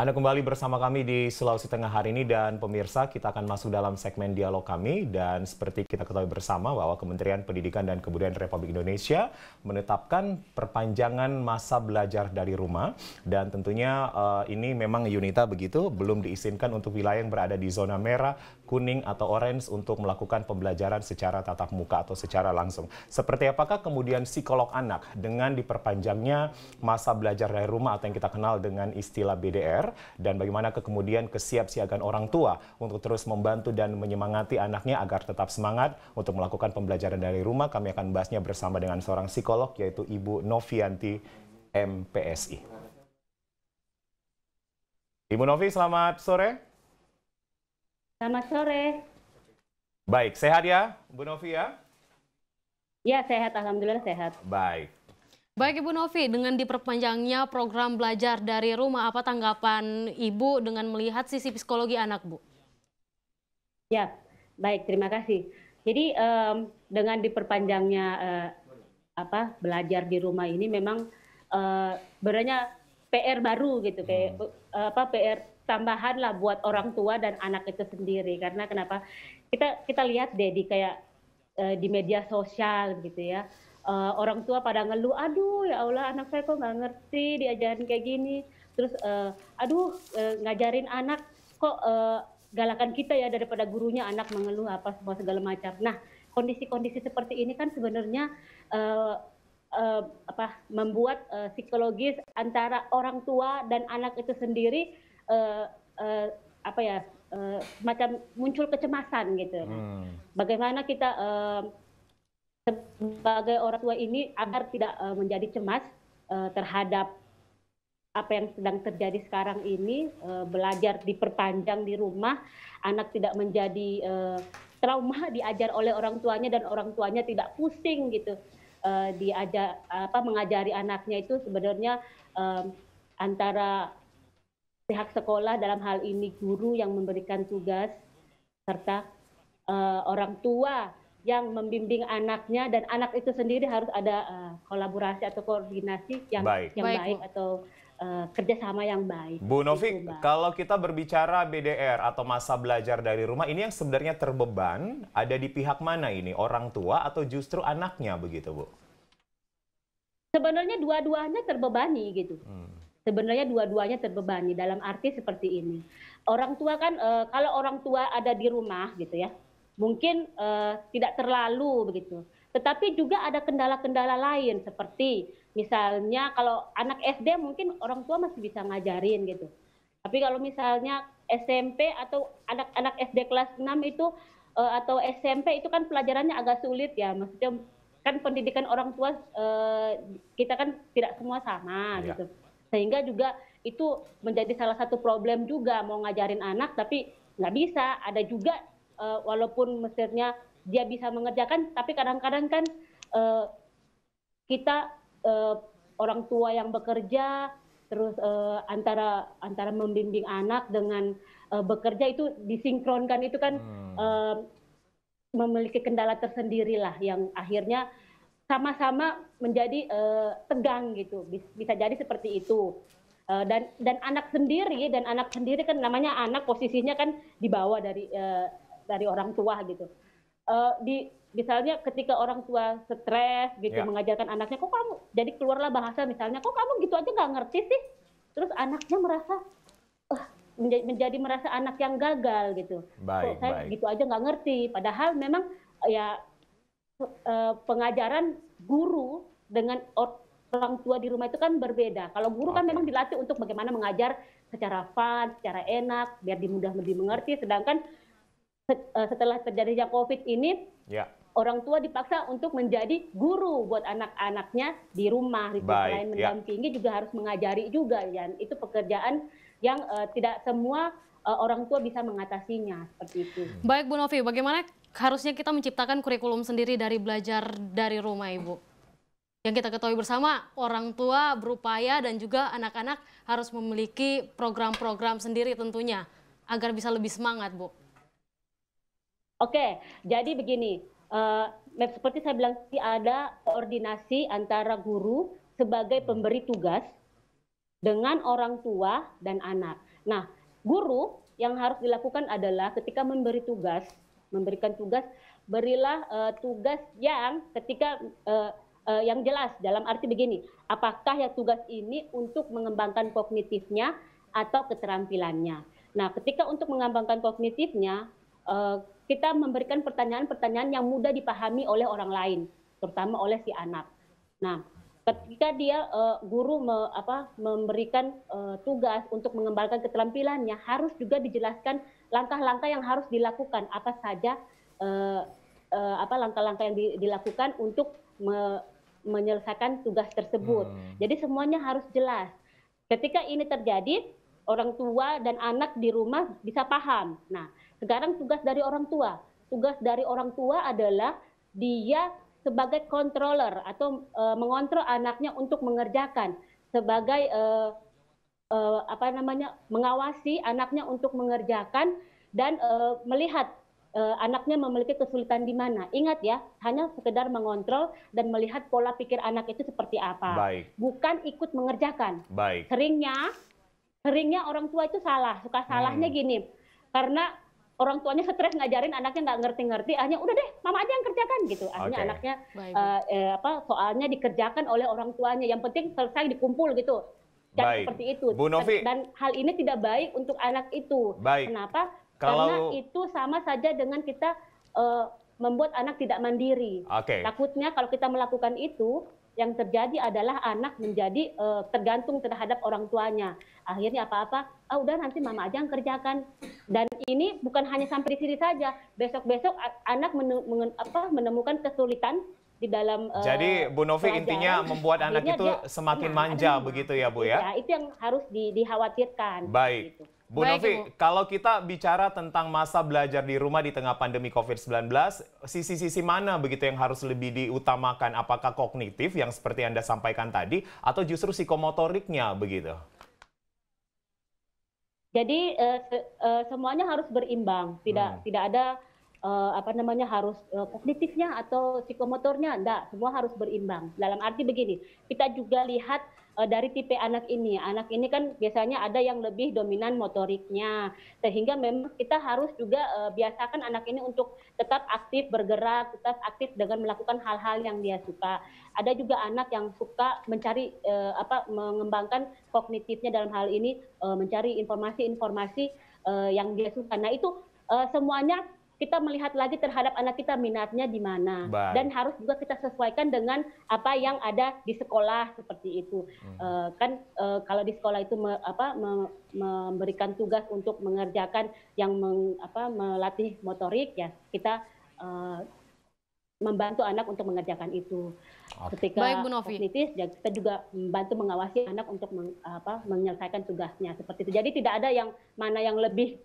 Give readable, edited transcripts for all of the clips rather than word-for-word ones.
Anda kembali bersama kami di Sulawesi Tengah hari ini dan pemirsa kita akan masuk dalam segmen dialog kami dan seperti kita ketahui bersama bahwa Kementerian Pendidikan dan Kebudayaan Republik Indonesia menetapkan perpanjangan masa belajar dari rumah dan tentunya ini memang Yunita begitu belum diizinkan untuk wilayah yang berada di zona merah, kuning atau orange untuk melakukan pembelajaran secara tatap muka atau secara langsung. Seperti apakah kemudian psikolog anak dengan diperpanjangnya masa belajar dari rumah atau yang kita kenal dengan istilah BDR dan bagaimana kemudian kesiapsiagaan orang tua untuk terus membantu dan menyemangati anaknya agar tetap semangat untuk melakukan pembelajaran dari rumah. Kami akan bahasnya bersama dengan seorang psikolog yaitu Ibu Novianti MPSI. Ibu Novi, selamat sore. Selamat sore. Baik, sehat ya Bu Novi ya? Ya, sehat. Alhamdulillah sehat. Baik. Baik Ibu Novi, dengan diperpanjangnya program belajar dari rumah, apa tanggapan Ibu dengan melihat sisi psikologi anak, Bu? Ya, baik. Terima kasih. Jadi dengan diperpanjangnya belajar di rumah ini memang sebenarnya PR baru gitu, kayak PR tambahan lah buat orang tua dan anak itu sendiri. Karena kenapa? Kita lihat deh di media sosial gitu ya. Orang tua pada ngeluh, aduh ya Allah anak saya kok nggak ngerti diajarin kayak gini. Terus ngajarin anak kok galakan kita ya daripada gurunya, anak mengeluh apa semua segala macam. Nah, kondisi-kondisi seperti ini kan sebenarnya membuat psikologis antara orang tua dan anak itu sendiri semacam muncul kecemasan gitu. Bagaimana kita sebagai orang tua ini agar tidak menjadi cemas terhadap apa yang sedang terjadi sekarang ini, belajar diperpanjang di rumah, anak tidak menjadi trauma diajar oleh orang tuanya dan orang tuanya tidak pusing gitu mengajari anaknya. Itu sebenarnya antara pihak sekolah, dalam hal ini guru yang memberikan tugas, serta orang tua yang membimbing anaknya, dan anak itu sendiri harus ada kolaborasi atau koordinasi yang baik atau kerjasama yang baik. Bu Novi, kalau kita berbicara BDR atau masa belajar dari rumah, ini yang sebenarnya terbeban ada di pihak mana ini? Orang tua atau justru anaknya begitu, Bu? Sebenarnya dua-duanya terbebani gitu. Sebenarnya dua-duanya terbebani dalam arti seperti ini. Orang tua kan, kalau orang tua ada di rumah gitu ya, mungkin tidak terlalu begitu. Tetapi juga ada kendala-kendala lain seperti misalnya kalau anak SD mungkin orang tua masih bisa ngajarin gitu. Tapi kalau misalnya SMP atau anak-anak SD kelas 6 itu atau SMP itu kan pelajarannya agak sulit ya. Maksudnya kan pendidikan orang tua kita kan tidak semua sama gitu. Sehingga juga itu menjadi salah satu problem juga, mau ngajarin anak tapi nggak bisa. Ada juga walaupun mestinya dia bisa mengerjakan, tapi kadang-kadang kan kita orang tua yang bekerja, terus antara membimbing anak dengan bekerja itu disinkronkan, itu kan memiliki kendala tersendiri lah yang akhirnya sama-sama menjadi tegang gitu. Bisa jadi seperti itu. Dan anak sendiri kan namanya anak, posisinya kan di bawah dari orang tua gitu. Misalnya ketika orang tua stres gitu mengajarkan anaknya, kok kamu, jadi keluarlah bahasa misalnya, kok kamu gitu aja nggak ngerti sih. Terus anaknya merasa merasa anak yang gagal gitu. Kok saya gitu aja nggak ngerti. Padahal memang ya pengajaran guru dengan orang tua di rumah itu kan berbeda. Kalau guru kan memang dilatih untuk bagaimana mengajar secara fun, secara enak, biar lebih mengerti. Sedangkan setelah terjadinya COVID ini, orang tua dipaksa untuk menjadi guru buat anak-anaknya di rumah. Selain mendampingi juga harus mengajari juga. Ya. Itu pekerjaan yang tidak semua orang tua bisa mengatasinya seperti itu. Baik Bu Novi, bagaimana harusnya kita menciptakan kurikulum sendiri dari belajar dari rumah, Ibu? Yang kita ketahui bersama, orang tua berupaya dan juga anak-anak harus memiliki program-program sendiri tentunya, agar bisa lebih semangat, Bu. Oke, jadi begini, seperti saya bilang, ada koordinasi antara guru sebagai pemberi tugas dengan orang tua dan anak. Nah, guru yang harus dilakukan adalah ketika memberikan tugas, berilah tugas yang yang jelas, dalam arti begini, apakah ya tugas ini untuk mengembangkan kognitifnya atau keterampilannya. Nah, ketika untuk mengembangkan kognitifnya, kita memberikan pertanyaan-pertanyaan yang mudah dipahami oleh orang lain, terutama oleh si anak. Nah, ketika guru memberikan tugas untuk mengembangkan keterampilannya, harus juga dijelaskan langkah-langkah yang harus dilakukan, apa saja langkah-langkah yang dilakukan untuk menyelesaikan tugas tersebut. Jadi semuanya harus jelas. Ketika ini terjadi, orang tua dan anak di rumah bisa paham. Nah, sekarang tugas dari orang tua adalah dia sebagai controller atau mengontrol anaknya untuk mengerjakan, sebagai mengawasi anaknya untuk mengerjakan dan melihat anaknya memiliki kesulitan di mana. Ingat ya, hanya sekedar mengontrol dan melihat pola pikir anak itu seperti apa. Baik. Bukan ikut mengerjakan. Baik. Seringnya orang tua itu suka salahnya gini, karena orang tuanya stres ngajarin anaknya nggak ngerti-ngerti, hanya udah deh mama aja yang kerjakan gitu. Akhirnya anaknya soalnya dikerjakan oleh orang tuanya, yang penting selesai dikumpul gitu. Dan seperti itu. Bu Novi, dan hal ini tidak baik untuk anak itu. Baik. Kenapa? Karena itu sama saja dengan kita membuat anak tidak mandiri. Takutnya kalau kita melakukan itu, yang terjadi adalah anak menjadi tergantung terhadap orang tuanya. Akhirnya apa-apa, udah nanti mama aja yang kerjakan. Dan ini bukan hanya sampai di sini saja. Besok-besok anak menemukan kesulitan di dalam jadi Bu Novi pelajaran. Intinya membuat anak itu semakin manja begitu ya Bu ya? Ya, itu yang harus dikhawatirkan. Baik. Gitu. Bu Novi, kalau kita bicara tentang masa belajar di rumah di tengah pandemi COVID-19, sisi-sisi mana begitu yang harus lebih diutamakan? Apakah kognitif yang seperti Anda sampaikan tadi, atau justru psikomotoriknya begitu? Jadi semuanya harus berimbang, tidak ada harus kognitifnya atau psikomotornya, enggak, semua harus berimbang. Dalam arti begini, kita juga lihat dari tipe anak ini. Anak ini kan biasanya ada yang lebih dominan motoriknya, sehingga memang kita harus juga biasakan anak ini untuk tetap aktif bergerak, tetap aktif dengan melakukan hal-hal yang dia suka. Ada juga anak yang suka mencari mengembangkan kognitifnya dalam hal ini, mencari informasi-informasi yang dia suka. Nah, itu semuanya kita melihat lagi terhadap anak kita minatnya di mana, dan harus juga kita sesuaikan dengan apa yang ada di sekolah seperti itu. Kalau di sekolah itu memberikan tugas untuk mengerjakan yang melatih motorik, ya kita membantu anak untuk mengerjakan itu. Ketika kognitif, ya kita juga membantu mengawasi anak untuk menyelesaikan tugasnya seperti itu. Jadi tidak ada yang mana yang lebih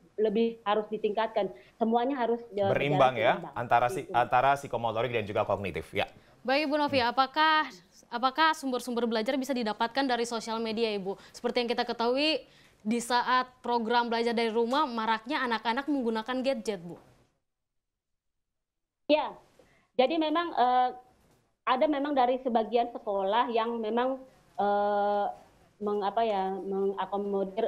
harus ditingkatkan. Semuanya harus berimbang ya, antara psikomotorik dan juga kognitif. Ya. Baik Bu Novi, apakah sumber-sumber belajar bisa didapatkan dari sosial media, Ibu? Seperti yang kita ketahui, di saat program belajar dari rumah, maraknya anak-anak menggunakan gadget, Bu. Ya. Jadi memang ada memang dari sebagian sekolah yang memang mengakomodir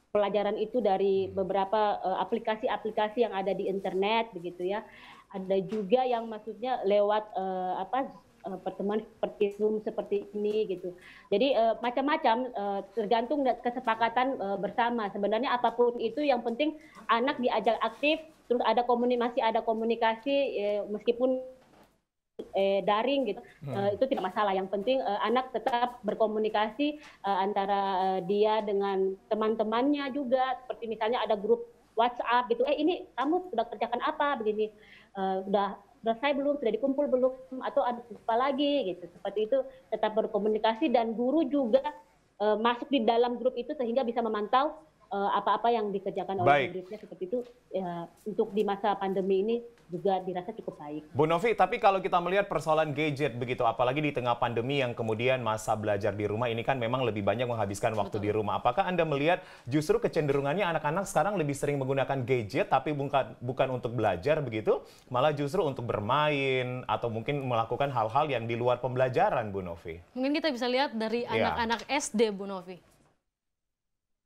pelajaran itu dari beberapa aplikasi-aplikasi yang ada di internet begitu ya. Ada juga yang maksudnya lewat pertemuan seperti Zoom seperti ini gitu. Jadi macam-macam tergantung kesepakatan bersama. Sebenarnya apapun itu yang penting anak diajak aktif, terus ada komunikasi meskipun daring gitu, itu tidak masalah. Yang penting anak tetap berkomunikasi antara dia dengan teman-temannya juga, seperti misalnya ada grup WhatsApp gitu, ini kamu sudah kerjakan apa begini, sudah selesai belum, sudah dikumpul belum, atau ada apa lagi gitu. Seperti itu tetap berkomunikasi, dan guru juga masuk di dalam grup itu sehingga bisa memantau apa-apa yang dikerjakan oleh muridnya. Seperti itu ya, untuk di masa pandemi ini juga dirasa cukup baik. Bu Novi, tapi kalau kita melihat persoalan gadget begitu, apalagi di tengah pandemi yang kemudian masa belajar di rumah ini kan memang lebih banyak menghabiskan waktu di rumah. Apakah Anda melihat justru kecenderungannya anak-anak sekarang lebih sering menggunakan gadget tapi bukan untuk belajar begitu, malah justru untuk bermain atau mungkin melakukan hal-hal yang di luar pembelajaran, Bu Novi? Mungkin kita bisa lihat dari anak-anak SD, Bu Novi.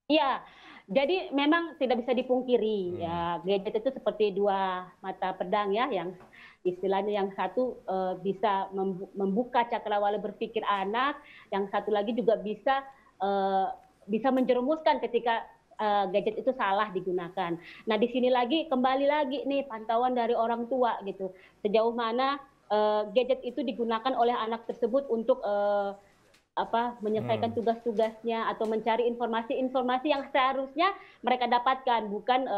Iya. Jadi memang tidak bisa dipungkiri ya, gadget itu seperti dua mata pedang ya, yang istilahnya yang satu bisa membuka cakrawala berpikir anak, yang satu lagi juga bisa menjerumuskan ketika gadget itu salah digunakan. Nah di sini lagi kembali lagi nih pantauan dari orang tua gitu, sejauh mana gadget itu digunakan oleh anak tersebut untuk menyelesaikan tugas-tugasnya atau mencari informasi-informasi yang seharusnya mereka dapatkan, bukan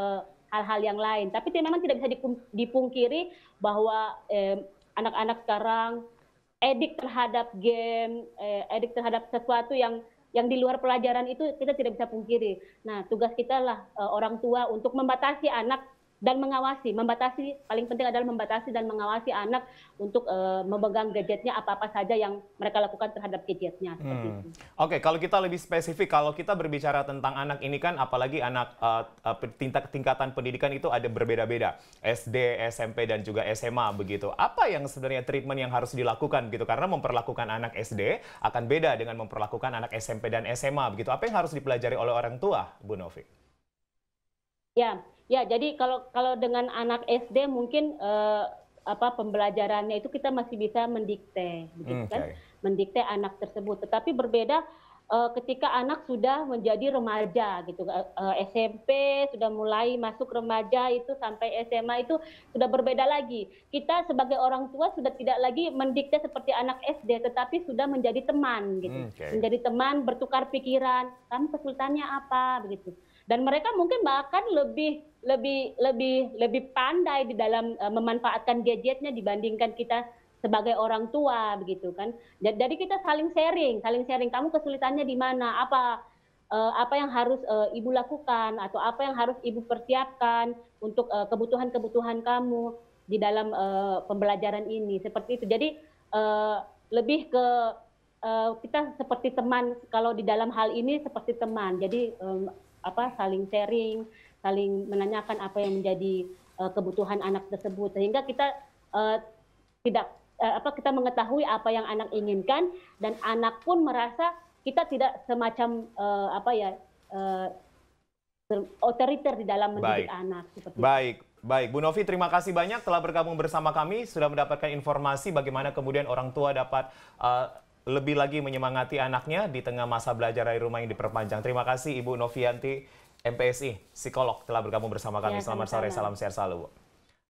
hal-hal yang lain. Tapi memang tidak bisa dipungkiri bahwa anak-anak sekarang edik terhadap game, edik terhadap sesuatu yang di luar pelajaran itu kita tidak bisa pungkiri. Nah, tugas kita lah orang tua untuk membatasi anak dan mengawasi, paling penting adalah membatasi dan mengawasi anak untuk memegang gadgetnya apa-apa saja yang mereka lakukan terhadap gadgetnya. Oke, kalau kita lebih spesifik, kalau kita berbicara tentang anak ini kan, apalagi anak tingkatan pendidikan itu ada berbeda-beda, SD, SMP, dan juga SMA begitu. Apa yang sebenarnya treatment yang harus dilakukan gitu? Karena memperlakukan anak SD akan beda dengan memperlakukan anak SMP dan SMA begitu. Apa yang harus dipelajari oleh orang tua, Bu Novi? Ya, jadi kalau dengan anak SD mungkin pembelajarannya itu kita masih bisa mendikte, begitu kan? Mendikte anak tersebut. Tetapi berbeda ketika anak sudah menjadi remaja, gitu. SMP sudah mulai masuk remaja itu sampai SMA itu sudah berbeda lagi. Kita sebagai orang tua sudah tidak lagi mendikte seperti anak SD, tetapi sudah menjadi teman, gitu. Menjadi teman, bertukar pikiran. Kamu kesulitannya apa, begitu. Dan mereka mungkin bahkan lebih pandai di dalam memanfaatkan gadgetnya dibandingkan kita sebagai orang tua, begitu kan. Jadi kita saling sharing. Kamu kesulitannya di mana? Apa yang harus ibu lakukan atau apa yang harus ibu persiapkan untuk kebutuhan kamu di dalam pembelajaran ini, seperti itu. Jadi lebih ke kita seperti teman, kalau di dalam hal ini seperti teman. Jadi saling sharing, saling menanyakan apa yang menjadi kebutuhan anak tersebut, sehingga kita kita mengetahui apa yang anak inginkan, dan anak pun merasa kita tidak semacam otoriter di dalam mendidik anak. Baik, Bu Novi, terima kasih banyak telah bergabung bersama kami, sudah mendapatkan informasi bagaimana kemudian orang tua dapat lebih lagi menyemangati anaknya di tengah masa belajar dari rumah yang diperpanjang. Terima kasih Ibu Novianti, MPSI, psikolog, telah bergabung bersama kami. Selamat sore, salam sehat selalu, Bu.